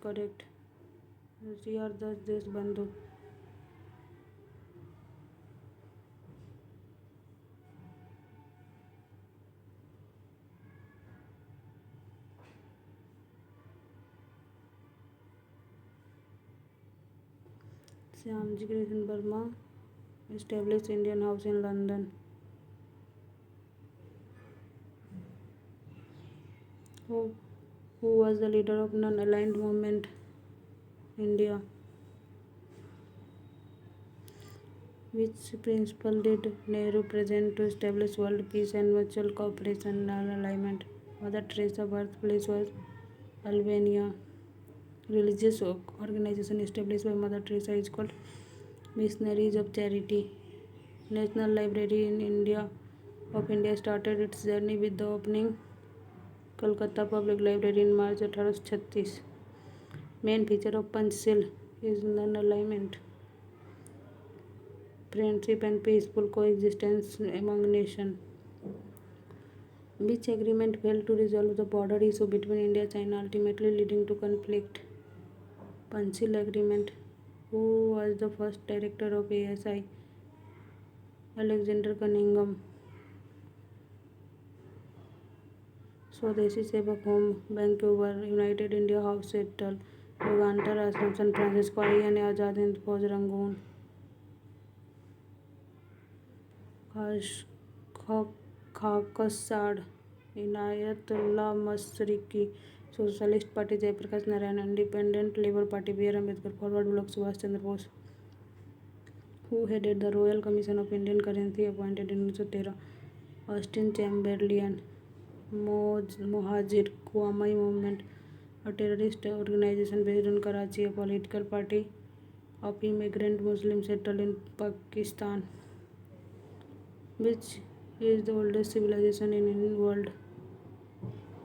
Correct. CR10 देश बंधु. Shyamji Krishan Verma established Indian House in London. Who, who was the leader of non-aligned movement India? Which principle did Nehru present to establish world peace and mutual cooperation and alignment? Mother Teresa birthplace was Albania. Religious organization established by Mother Teresa is called Missionaries of Charity. National Library in India of India started its journey with the opening Kolkata Public Library in March 1836. Main feature of Panchshil is non-alignment, friendship and peaceful coexistence among nations. Which agreement failed to resolve the border issue between India and China, ultimately leading to conflict? Panchshil Agreement. Who was the first director of ASI? Alexander Cunningham. Swadeshi Sevak Home, Vancouver, United India House Settle, Yogantar Ashram, San Francisco, IN Azad Hind Fauj Rangoon. Khaksar Inayatullah Mashriqi, socialist party Jayaprakash Narayan, independent labour party B R Ambedkar, forward bloc Subhash Chandra Bose. Who headed the royal commission of Indian currency appointed in 1913? Austen Chamberlain. Mohajir Qawmi Movement, a terrorist organization based in Karachi, a political party of immigrant Muslims settled in Pakistan. Which is the oldest civilization in world?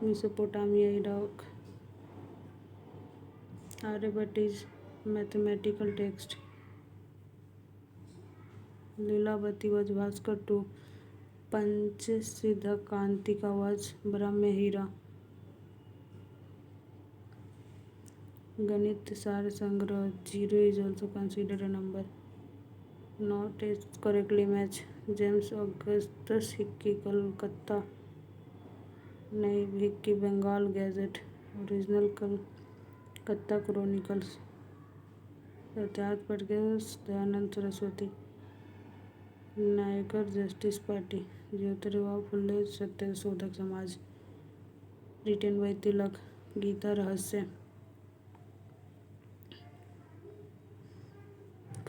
Mesopotamia, Iraq. Aryabhat is mathematical text. Lilavati was Bhaskar to Panchasiddhakantika was Brahmahira. Ganit Sar Sangrah. 0 is also considered a number. Not a correctly match. James Augustus Hickey, Kolkata. नहीं, Hickey Bengal gazette. Original Calcutta chronicles. इतिहास पढ़ के Dayanand Saraswati. Naicker justice party. Jyotirao Phule Satyashodhak Samaj. Written by Tilak. Gita Rahasya.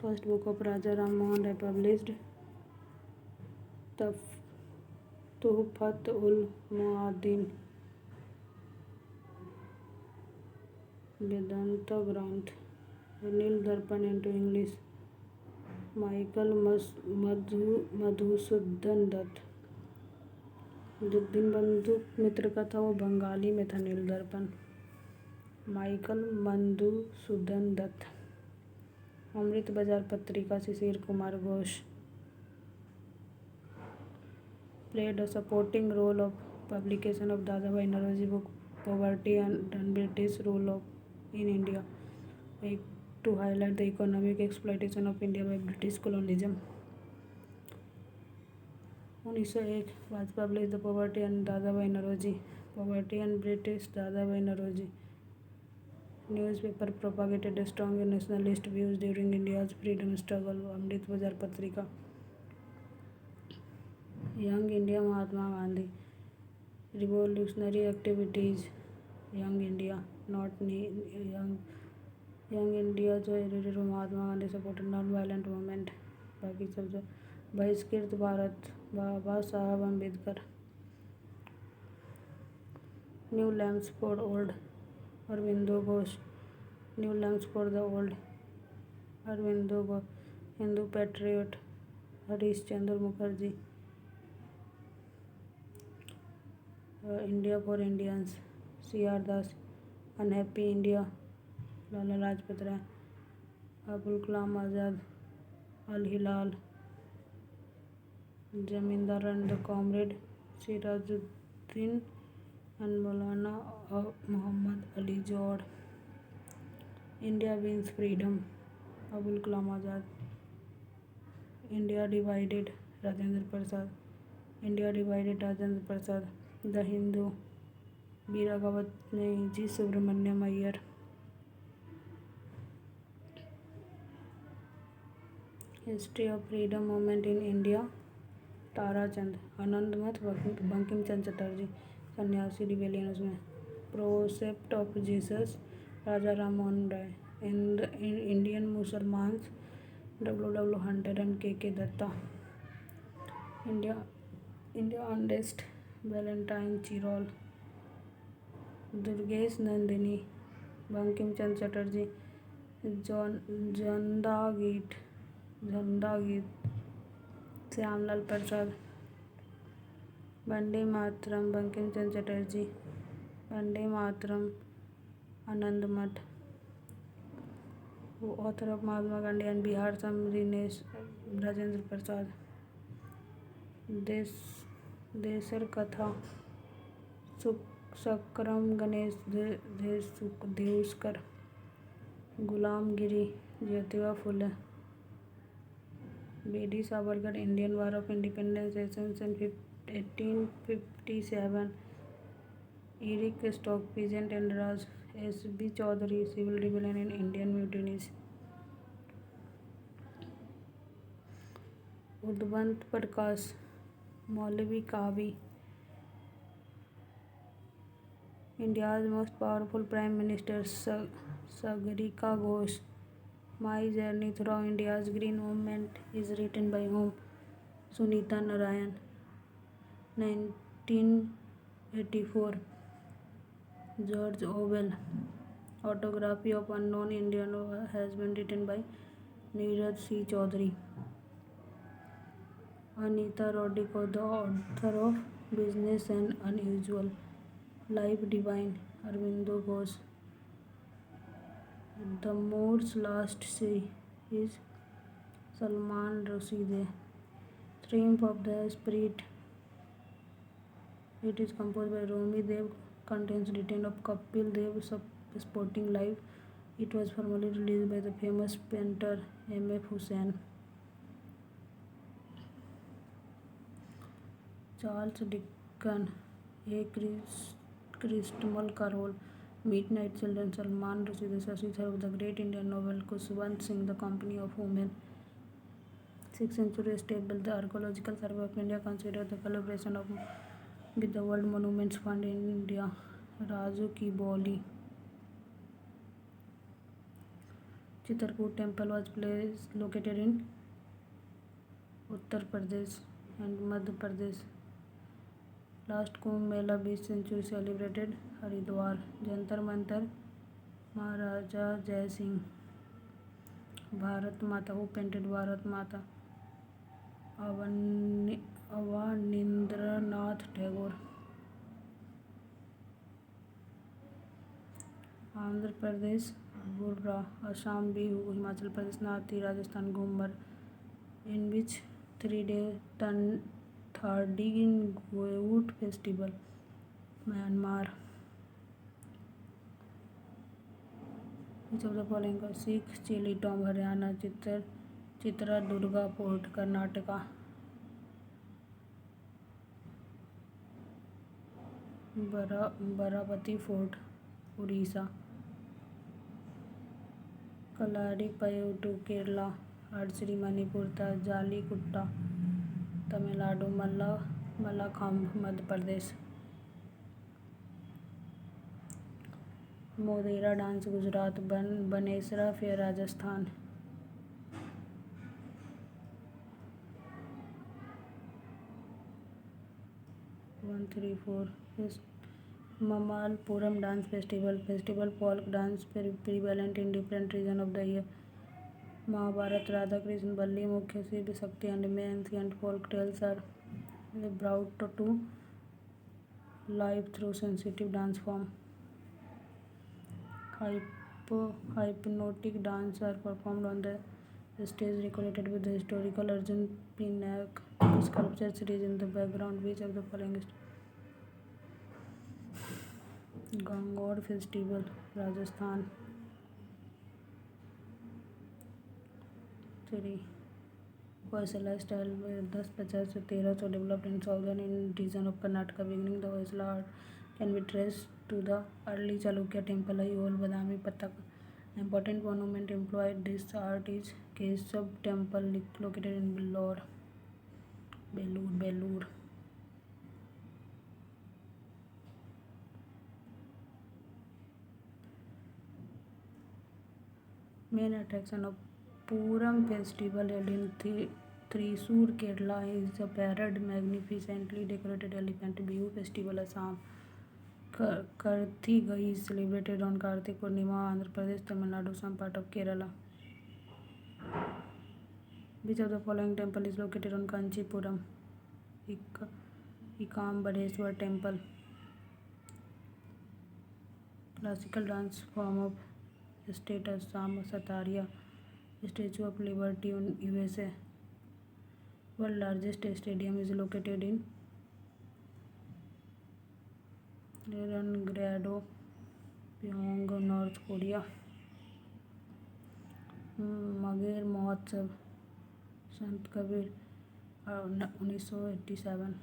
First book of Raja Ram Mohan Roy published. Tuhfat ul Muwahhidin. Vedanta Granth. Nil Darpan into English. Michael Madhusudan Dutt. जो दीनबंधु मित्र का था वो बंगाली में था. नील दर्पण. Michael Madhusudan Dutt. Amrita Bazar Patrika. Sisir Kumar Ghosh. Played a supporting role of publication of Dadabhai Naoroji book Poverty and British Rule in India, to highlight the economic exploitation of India by British colonialism. 1901 was published The Poverty and Dadabhai Naoroji. Poverty and British Dadabhai Naoroji. Newspaper propagated strong nationalist views during India's freedom struggle. Amrit Bazar Patrika. Young India Mahatma Gandhi. Revolutionary activities. Young India, not Young India जो editor Mahatma Gandhi supported non violent movement. बाकी सब जो Bahishkrit Bharat. Baba Saheb Ambedkar. New lamps for old. Aurobindo Ghosh. New lamps for the old. Aurobindo Ghosh. Hindu patriot. Harish Chandra Mukherjee. India for Indians. CR Das. Unhappy India. Lala Lajpat Rai. Abul Kalam Azad. Al Hilal. Zamindar and the comrade. Sirajuddin and Maulana Mohammad Ali Johar. India wins freedom. Abul Kalam Azad. India divided. Rajendra Prasad. India divided. Rajendra Prasad. The Hindu. B. Raghavatne. G. Subramaniam Iyer. History of freedom movement in India. Tara Chand, आनंद मठ, Bankim Chandra Chatterjee, Sannyasi rebellion उसमें, precept of Jesus, Raja Ram Mohan Roy, Indian Musalmans, W Hunter and K Dutta, India India unrest, Valentine Chirol, Durgesh Nandini, Bankim Chandra Chatterjee, Jhanda Geet, Shyamlal Prasad, Vande Mataram, Bankim Chandra Chatterjee, Vande Mataram, Anand Math, author of Mahatma Gandhi and Bihar समरिनेश, राजेंद्र प्रसाद, देसर कथा, सकरम गणेश देवस्कर, गुलामगिरी, Jyotiba Phule, B.D. Savarkar, Indian War of Independence, in 1857, Eric Stock, Peasant and Raj, S.B. Chaudhary, Civil Rebellion in Indian Mutinies, Udwant प्रकाश, मौलवी कावी, India's most powerful Prime Minister, Sagarika Ghosh, My Journey Through India's Green Movement is written by whom? Sunita Narayan, 1984, George Orwell, Autography of Unknown Indian has been written by Neeraj C. Chaudhary, Anita Roddick, the author of Business and Unusual Life Divine, Arvindo Ghosh, The Moor's Last Sea is Salman Rushdie, Triumph of the Spirit, it is composed by Romi Dev, contains details of Kapil Dev's Sporting Life. It was formally released by the famous painter M.F. Hussain. Charles Dickens, A Christmas Carol, Midnight Children, Salman Rushdie, Shashi Tharoor, the great Indian novel Kushwant Singh, The Company of Women. 6th century stable, the Archaeological Survey of India considered the collaboration with the World Monuments Fund in India. Raju Ki Boli. Chitrakoot temple was located in Uttar Pradesh and Madhya Pradesh. Last Kumbh Mela 20th century celebrated Haridwar. Jantar Mantar, Maharaja Jai Singh. Bharat Mata, who painted Bharat Mata? Avanindranath Tagore. Andhra Pradesh, Burra. Assam Bihu. Himachal Pradesh Nathi. Rajasthan Ghumar. In which 3-day Thardingout festival? Myanmar. Which of the following? Sikh Chili Tomb, Haryana. Chitra Durga Fort, Karnataka. Baravati Fort, Odisha. Kalari Payottu, Kerala. Archery Manipur, Jallikutta, Tamil Nadu. Mallakhambh, Madhya Pradesh. Modera Dance, Gujarat. Banesra Fair, Rajasthan. One, three, four. Mamalpuram Dance Festival. Folk dance prevalent in different regions of the year. Mahabharat, Radha Krishna, Balli, Mukhya, Shiv Shakti, and many ancient folk tales are brought to life through sensitive dance form. Hypnotic dance are performed on the stage decorated with the historical Arjun Pinack sculpture series in the background. Which of the following is Gangaur Festival, Rajasthan. 3. Hoysala style with 1050 to 1300 developed in southern region of Karnataka. Beginning the Hoysala art can be traced to the early Chalukya temple Ayyol Badami Pataka. Important monument employed this art is Kesab temple located in Belur. Main attraction of Puram festival held in Thrissur, Kerala is the parade magnificently decorated elephant Bihu festival Assam. Karthigai is celebrated on Kartik Purnima, Andhra Pradesh, Tamil Nadu, some part of Kerala. Which of the following temple is located on Kanchipuram? Ekambadeswar temple. Classical dance form of state Assam, Satariya. Statue of Liberty in USA. World largest stadium is located in Leningrad, Pyongyang, North Korea. Maghar Mahotsav, Sant Kabir, 1987.